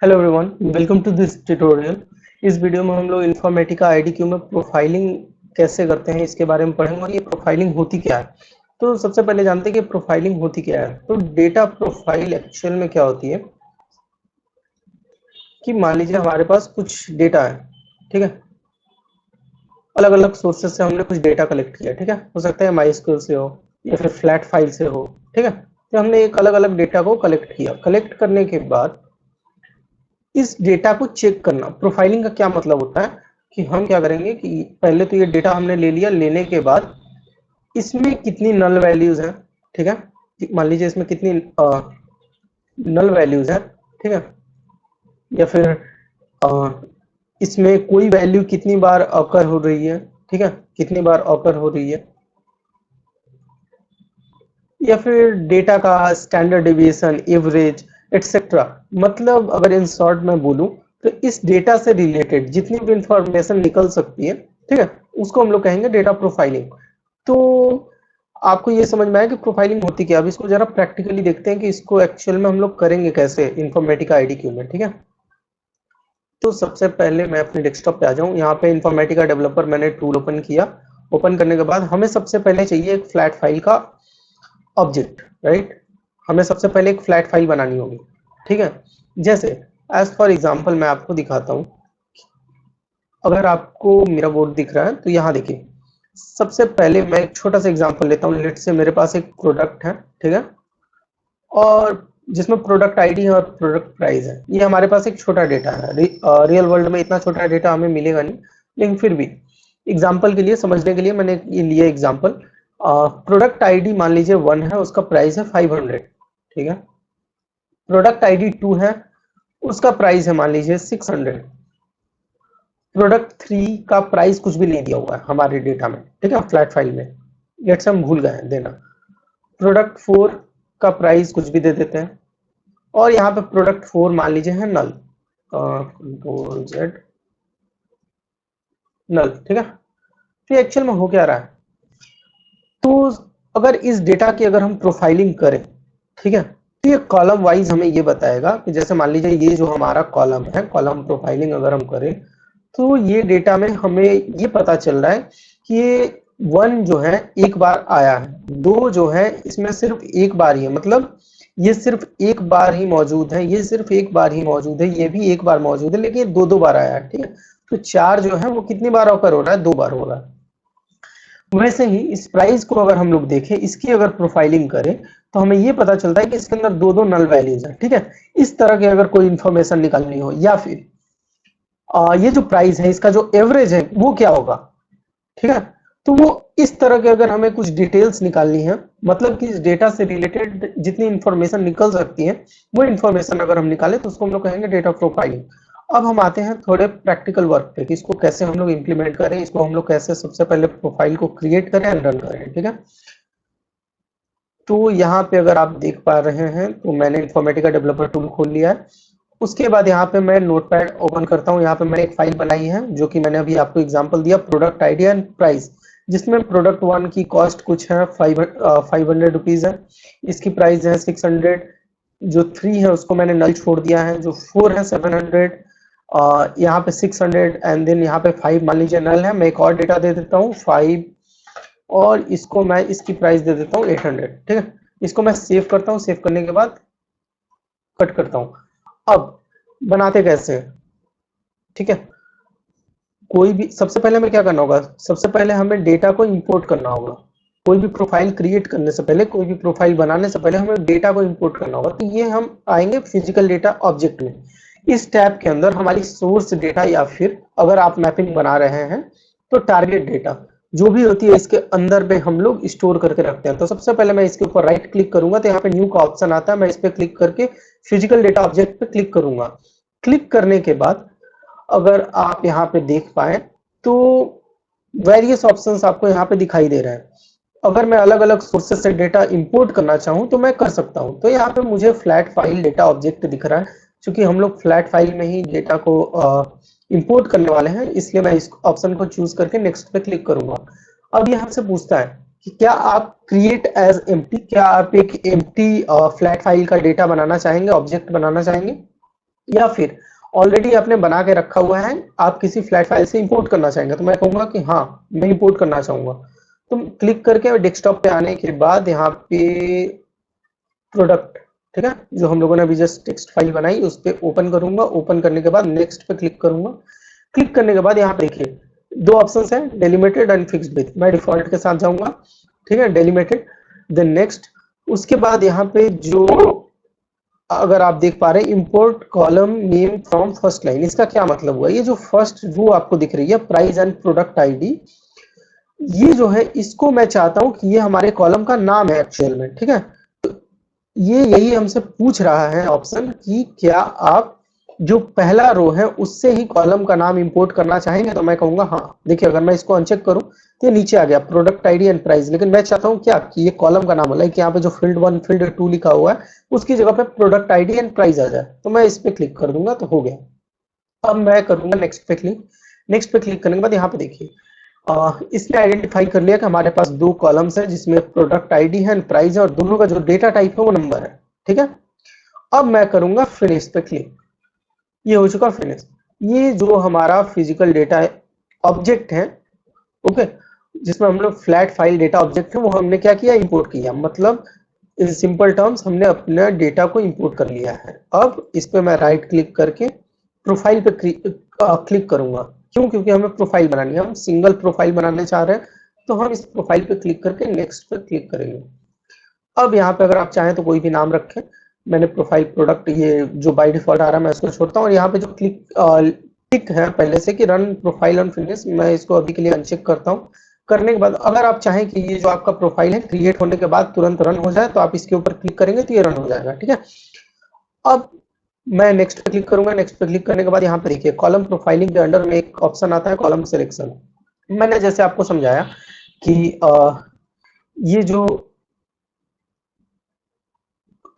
Hello everyone, welcome to this tutorial. इस video में हम लोग इन्फॉर्मेटिका आईडीक्यू में प्रोफाइलिंग कैसे करते हैं इसके बारे में पढ़ेंगे और ये प्रोफाइलिंग होती क्या है। तो सबसे पहले जानते हैं कि प्रोफाइलिंग होती क्या है। तो डेटा प्रोफाइल एक्चुअल में क्या होती है कि मान लीजिए हमारे पास कुछ डेटा है, ठीक है। अलग अलग सोर्सेज से हमने कुछ डेटा कलेक्ट किया, ठीक है। हो सकता है माइस्क्यूएल से हो या फिर फ्लैट फाइल से हो, ठीक है। तो हमने एक अलग अलग डेटा को कलेक्ट किया। कलेक्ट करने के बाद इस डेटा को चेक करना, प्रोफाइलिंग का क्या मतलब होता है कि हम क्या करेंगे कि पहले तो ये डेटा हमने ले लिया। लेने के बाद इसमें कितनी नल वैल्यूज हैं, ठीक है। मान लीजिए इसमें कितनी नल वैल्यूज है, ठीक है। या फिर अ, इसमें कोई वैल्यू कितनी बार ऑकर हो रही है, ठीक है, कितनी बार ऑकर हो रही है। या फिर डेटा का स्टैंडर्ड डेविएशन, एवरेज, एटसेट्रा। मतलब अगर इन शॉर्ट में बोलूं तो इस डेटा से रिलेटेड जितनी भी इंफॉर्मेशन निकल सकती है, ठीक है, उसको हम लोग कहेंगे डेटा प्रोफाइलिंग। तो आपको ये समझ में आया कि प्रोफाइलिंग होती क्या है। अब इसको जरा प्रैक्टिकली देखते हैं कि इसको एक्चुअल में हम लोग करेंगे कैसे इन्फॉर्मेटिका आईडीक्यू में, ठीक है। तो सबसे पहले मैं अपने डेस्कटॉप पे आ जाऊं। यहाँ पे इन्फॉर्मेटिका डेवलपर मैंने टूल ओपन किया। ओपन करने के बाद हमें सबसे पहले चाहिए एक फ्लैट फाइल का ऑब्जेक्ट, राइट। हमें सबसे पहले एक फ्लैट फाइल बनानी होगी, ठीक है। जैसे एज फॉर एग्जांपल मैं आपको दिखाता हूँ। अगर आपको मेरा बोर्ड दिख रहा है तो यहाँ देखिए। सबसे पहले मैं एक छोटा सा एग्जांपल लेता हूँ। लेट से मेरे पास एक प्रोडक्ट है, ठीक है, और जिसमें प्रोडक्ट आईडी है और प्रोडक्ट प्राइस है। ये हमारे पास एक छोटा डेटा है। रियल वर्ल्ड में इतना छोटा डेटा हमें मिलेगा नहीं, लेकिन फिर भी एग्जांपल के लिए, समझने के लिए मैंने ये लिया एग्जांपल। प्रोडक्ट आईडी मान लीजिए 1 है, उसका प्राइस है 500, ठीक है। प्रोडक्ट आईडी 2 है, उसका प्राइस है मान लीजिए 600। प्रोडक्ट 3 का प्राइस कुछ भी नहीं दिया हुआ है हमारे डेटा में, ठीक है, फ्लैट फाइल में। लेट्स हम भूल गए देना। प्रोडक्ट 4 का प्राइस कुछ भी दे देते हैं। और यहाँ पे प्रोडक्ट 4 मान लीजिए है नल, कंट्रोल जेड, नल, ठीक है। तो एक्चुअल में हो क्या रहा है। तो अगर इस डेटा की अगर हम प्रोफाइलिंग करें, ठीक है, तो ये कॉलम वाइज हमें ये बताएगा कि जैसे मान लीजिए ये जो हमारा कॉलम है, कॉलम प्रोफाइलिंग अगर हम करें तो ये डेटा में हमें ये पता चल रहा है कि ये 1 जो है एक बार आया है, 2 जो है इसमें सिर्फ एक बार ही है, मतलब ये सिर्फ एक बार ही मौजूद है, ये सिर्फ एक बार ही मौजूद है, ये भी एक बार मौजूद है, लेकिन दो दो बार आया है, ठीक है। तो 4 जो है वो कितनी बार ऑकर हो रहा है, 2 बार हो रहा है। वैसे ही इस प्राइस को अगर हम लोग देखें, इसकी अगर प्रोफाइलिंग करें तो हमें ये पता चलता है कि इसके अंदर दो दो नल वैल्यूज है, ठीक है। इस तरह की अगर कोई इंफॉर्मेशन निकालनी हो, या फिर ये जो प्राइस है इसका जो एवरेज है वो क्या होगा, ठीक है। तो वो इस तरह के अगर हमें कुछ डिटेल्स निकालनी है, मतलब कि इस डेटा से रिलेटेड जितनी इंफॉर्मेशन निकल सकती है वो इंफॉर्मेशन अगर हम निकालें तो उसको हम लोग कहेंगे डेटा प्रोफाइलिंग। अब हम आते हैं थोड़े प्रैक्टिकल वर्क पे कि इसको कैसे हम लोग इंप्लीमेंट करें, इसको हम लोग कैसे सबसे पहले प्रोफाइल को क्रिएट करें एंड रन करें, ठीक है। तो यहाँ पे अगर आप देख पा रहे हैं तो मैंने इन्फॉर्मेटिका डेवलपर टूल खोल लिया है। उसके बाद यहाँ पे मैं नोटपैड ओपन करता हूँ। यहाँ पे मैंने एक फाइल बनाई है जो कि मैंने अभी आपको एग्जांपल दिया, प्रोडक्ट आईडी एंड प्राइस, जिसमें प्रोडक्ट 1 की कॉस्ट कुछ है 500 रुपीज है, इसकी प्राइस है 600। जो 3 है उसको मैंने नल छोड़ दिया है, जो 4 है 700, यहाँ पे 600 एंड देन यहाँ पे 5 मान लीजिए नल है। मैं एक और डेटा दे देता हूँ 5, और इसको मैं इसकी प्राइस दे देता हूँ 800, ठीक है। इसको मैं सेव करता हूँ। सेव करने के बाद कट करता हूँ। अब बनाते कैसे हैं, ठीक है। कोई भी सबसे पहले हमें क्या करना होगा, सबसे पहले हमें डेटा को इंपोर्ट करना होगा। कोई भी प्रोफाइल क्रिएट करने से पहले, कोई भी प्रोफाइल बनाने से पहले हमें डेटा को इंपोर्ट करना होगा। तो ये हम आएंगे फिजिकल डेटा ऑब्जेक्ट में। इस टैब के अंदर हमारी सोर्स डेटा, या फिर अगर आप मैपिंग बना रहे हैं तो टारगेट डेटा जो भी होती है इसके अंदर पे हम लोग स्टोर करके रखते हैं। तो सबसे पहले मैं इसके ऊपर राइट क्लिक करूंगा तो यहाँ पे न्यू का ऑप्शन आता है। मैं इस पे क्लिक करके फिजिकल डेटा ऑब्जेक्ट पे क्लिक करूंगा। क्लिक करने के बाद अगर आप यहाँ पे देख पाए तो वेरियस ऑप्शंस आपको यहाँ पे दिखाई दे रहे हैं। अगर मैं अलग अलग सोर्सेस से डेटा इंपोर्ट करना चाहूँ तो मैं कर सकता हूँ। तो यहाँ पे मुझे फ्लैट फाइल डेटा ऑब्जेक्ट दिख रहा है, क्योंकि हम लोग फ्लैट फाइल में ही डेटा को इंपोर्ट करने वाले हैं, इसलिए मैं इस ऑप्शन को चूज करके नेक्स्ट पे क्लिक करूंगा। अब ये हमसे पूछता है कि क्या आप क्रिएट एज एम्प्टी, क्या आप एक एम्प्टी फ्लैट फाइल का डेटा बनाना चाहेंगे, ऑब्जेक्ट बनाना चाहेंगे। या फिर ऑलरेडी आपने बना के रखा हुआ है, आप किसी फ्लैट फाइल से इंपोर्ट करना चाहेंगे, तो मैं कहूंगा कि हाँ मैं इंपोर्ट करना चाहूंगा। तो क्लिक करके डेस्कटॉप पे आने के बाद यहाँ पे प्रोडक्ट, ठीक है, जो हम लोगों ने अभी जस्ट टेक्स्ट फाइल बनाई उस पर ओपन करूंगा। ओपन करने के बाद नेक्स्ट पे क्लिक करूंगा। क्लिक करने के बाद यहाँ पे देखिए दो ऑप्शंस हैं, डेलिमिटेड एंड फिक्स्ड विड्थ। मैं डिफॉल्ट के साथ जाऊंगा, ठीक है, डेलिमिटेड। देन नेक्स्ट, उसके बाद यहाँ पे जो अगर आप देख पा रहे हैं import column name from first line, इसका क्या मतलब हुआ? ये जो फर्स्ट रो आपको दिख रही है प्राइस एंड प्रोडक्ट आईडी, ये जो है इसको मैं चाहता हूं कि ये हमारे कॉलम का नाम है एक्चुअल में, ठीक है। तो ये यही हमसे पूछ रहा है ऑप्शन कि क्या आप जो पहला रो है उससे ही कॉलम का नाम इंपोर्ट करना चाहेंगे, तो मैं कहूंगा हाँ। देखिए अगर मैं इसको अनचेक करूं तो ये नीचे आ गया प्रोडक्ट आईडी एंड प्राइस, लेकिन मैं चाहता हूं क्या कि ये कॉलम का नाम हो, लाइक यहाँ पे जो फील्ड 1 फील्ड 2 लिखा हुआ है उसकी जगह पे प्रोडक्ट आईडी एंड प्राइस आ जाए। तो मैं इस पे क्लिक कर दूंगा तो हो गया। अब मैं करूंगा नेक्स्ट पे क्लिक। नेक्स्ट पे क्लिक करने के बाद यहाँ पे देखिए इसने आइडेंटिफाई कर लिया कि हमारे पास दो कॉलम्स है जिसमें प्रोडक्ट आईडी है एंड प्राइस है और दोनों का जो डेटा टाइप है वो नंबर है, ठीक है। अब मैं करूंगा फिनिश पे क्लिक। ये हो चुका फिनिश। ये जो हमारा फिजिकल डेटा ऑब्जेक्ट है, ओके, जिसमें हम लोग फ्लैट फाइल डेटा ऑब्जेक्ट है वो हमने क्या किया, इंपोर्ट किया। मतलब इन सिंपल टर्म्स हमने अपने डेटा को इंपोर्ट कर लिया है। अब इस पे मैं राइट क्लिक करके प्रोफाइल पे क्लिक करूंगा। क्यों? क्योंकि हमें प्रोफाइल बनानी है, हम सिंगल प्रोफाइल बनाने चाह रहे हैं, तो हम इस प्रोफाइल पे क्लिक करके नेक्स्ट पे क्लिक करेंगे। अब यहाँ पे अगर आप चाहें तो कोई भी नाम रखें। मैंने प्रोफाइल प्रोडक्ट ये जो बाय डिफॉल्ट आ रहा है मैं इसको छोड़ता हूँ, और यहाँ पे जो टिक है पहले से कि रन प्रोफाइल ऑन फिनिश, मैं इसको अभी के लिए अनचेक करता हूँ। करने के बाद अगर आप चाहें कि ये जो आपका प्रोफाइल है क्रिएट होने के बाद तुरंत रन हो जाए, तो आप इसके ऊपर क्लिक करेंगे तो ये रन हो जाएगा, ठीक है। अब मैं नेक्स्ट पे क्लिक करूंगा। नेक्स्ट पे क्लिक करने के बाद यहाँ पे देखिए कॉलम प्रोफाइलिंग के अंडर में एक ऑप्शन आता है कॉलम सिलेक्शन। मैंने जैसे आपको समझाया कि ये जो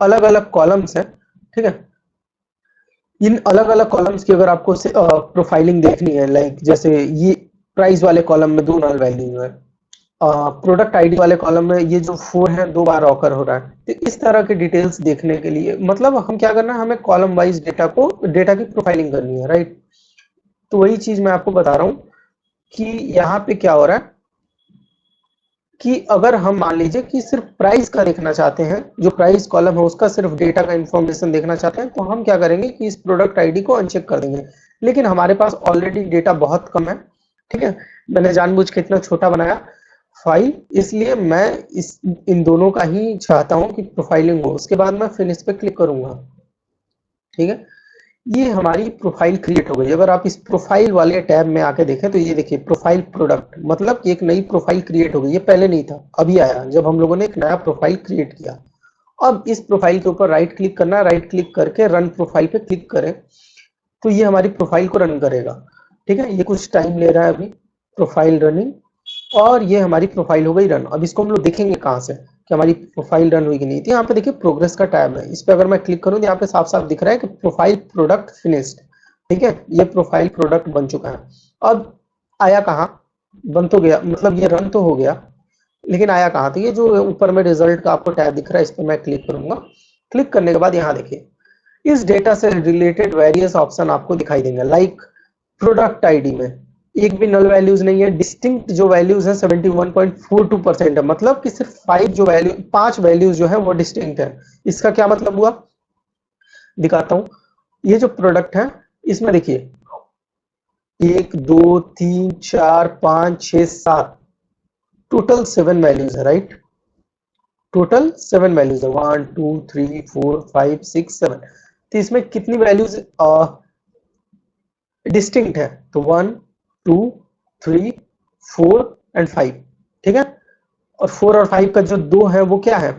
अलग अलग कॉलम्स है, ठीक है, इन अलग अलग कॉलम्स की अगर आपको प्रोफाइलिंग देखनी है, लाइक जैसे ये प्राइस वाले कॉलम में दो नल वैल्यू है, प्रोडक्ट आईडी वाले कॉलम में ये जो 4 है 2 बार ऑकर हो रहा है, तो इस तरह के डिटेल्स देखने के लिए मतलब हम क्या करना है, हमें कॉलम वाइज डेटा की प्रोफाइलिंग करनी है, राइट। तो वही चीज मैं आपको बता रहा हूँ कि यहाँ पे क्या हो रहा है कि अगर हम मान लीजिए कि सिर्फ प्राइस का देखना चाहते हैं, जो प्राइस कॉलम है उसका सिर्फ डेटा का इंफॉर्मेशन देखना चाहते हैं, तो हम क्या करेंगे कि इस प्रोडक्ट आईडी को अनचेक कर देंगे। लेकिन हमारे पास ऑलरेडी डेटा बहुत कम है, ठीक है, मैंने जानबूझ के इतना छोटा बनाया फाइल, इसलिए मैं इन दोनों का ही चाहता हूं कि प्रोफाइलिंग हो। उसके बाद मैं फिनिश पे क्लिक करूंगा, ठीक है। ये हमारी प्रोफाइल क्रिएट हो गई। अगर आप इस प्रोफाइल वाले टैब में आके देखें तो ये देखिए प्रोफाइल प्रोडक्ट, मतलब कि एक नई प्रोफाइल क्रिएट हो गई। ये पहले नहीं था, अभी आया जब हम लोगों ने एक नया प्रोफाइल क्रिएट किया। अब इस प्रोफाइल के ऊपर राइट क्लिक करना, राइट क्लिक करके रन प्रोफाइल पे क्लिक करें तो ये हमारी प्रोफाइल को रन करेगा, ठीक है। ये कुछ टाइम ले रहा है अभी, प्रोफाइल रनिंग, और ये हमारी प्रोफाइल हो गई रन। अब इसको हम लोग देखेंगे कहाँ से कि हमारी प्रोफाइल रन हुई कि नहीं। तो यहाँ पे देखिए प्रोग्रेस का टैब है, इस पे अगर मैं क्लिक करूँ तो यहाँ पे साफ साफ दिख रहा है कि प्रोफाइल प्रोडक्ट फिनिश्ड, ठीक है, ये प्रोफाइल प्रोडक्ट बन चुका है। अब आया कहाँ, बन तो गया, मतलब ये रन तो हो गया, लेकिन आया कहाँ, तो ये जो ऊपर में रिजल्ट का आपको टैब दिख रहा है इस पर मैं क्लिक करूंगा। क्लिक करने के बाद यहाँ देखिए इस डेटा से रिलेटेड वेरियस ऑप्शन आपको दिखाई देंगे, लाइक प्रोडक्ट आईडी में एक भी नल वैल्यूज नहीं है, डिस्टिंक्ट जो वैल्यूज है 71.42% है, मतलब कि सिर्फ 5 वैल्यूज जो है वो डिस्टिंक्ट है। इसका क्या मतलब हुआ, दिखाता हूं। ये जो प्रोडक्ट है इसमें देखिए 1 2 3 4 5 6 7 टोटल 7 वैल्यूज है, राइट। टोटल 7 वैल्यूज है, 1 2 3 4 5 6 7। तो इसमें कितनी वैल्यूज डिस्टिंक्ट है, तो 1 2 3 4 एंड 5, ठीक है। और 4 और 5 का जो 2 है वो क्या है,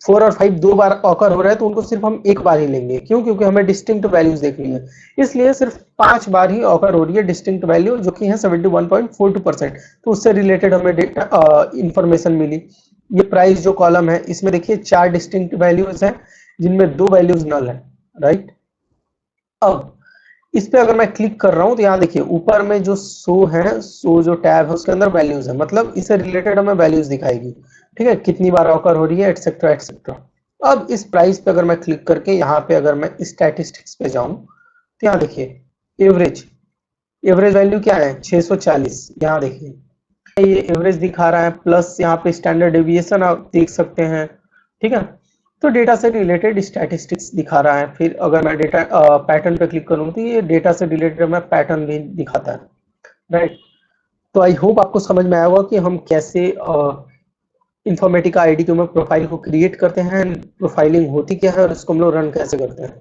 4 और 5 2 बार ऑकर हो रहा है तो उनको सिर्फ हम एक बार ही लेंगे। क्यों? क्योंकि हमें डिस्टिंक्ट वैल्यूज देखनी है, इसलिए सिर्फ 5 बार ही ऑकर हो रही है डिस्टिंक्ट वैल्यू, जो कि है 71.42%। तो उससे रिलेटेड हमें डेटा इंफॉर्मेशन मिली। ये प्राइस जो कॉलम है इसमें देखिए 4 डिस्टिंक्ट वैल्यूज है जिनमें 2 वैल्यूज नल है, राइट। अब इस पे अगर मैं क्लिक कर रहा हूं तो यहाँ देखिए ऊपर में जो शो जो टैब है उसके अंदर वैल्यूज है, मतलब इससे रिलेटेड हमें वैल्यूज दिखाएगी, ठीक है, कितनी बार ऑकर हो रही है, एटसेट्रा एटसेट्रा। अब इस प्राइस पे अगर मैं क्लिक करके यहाँ पे अगर मैं स्टैटिस्टिक्स पे जाऊं तो यहाँ देखिए एवरेज वैल्यू क्या है 640, यहाँ देखिए ये एवरेज दिखा रहा है, प्लस यहाँ पे स्टैंडर्ड डेविएशन आप देख सकते हैं, ठीक है। तो डेटा से रिलेटेड स्टैटिस्टिक्स दिखा रहा है। फिर अगर मैं डेटा पैटर्न पे क्लिक करूँ तो ये डेटा से रिलेटेड मैं पैटर्न भी दिखाता है, राइट। तो आई होप आपको समझ में आया होगा कि हम कैसे इन्फॉर्मेटिका आईडीक्यू में प्रोफाइल को क्रिएट करते हैं, प्रोफाइलिंग होती क्या है और इसको हम लोग रन कैसे करते हैं।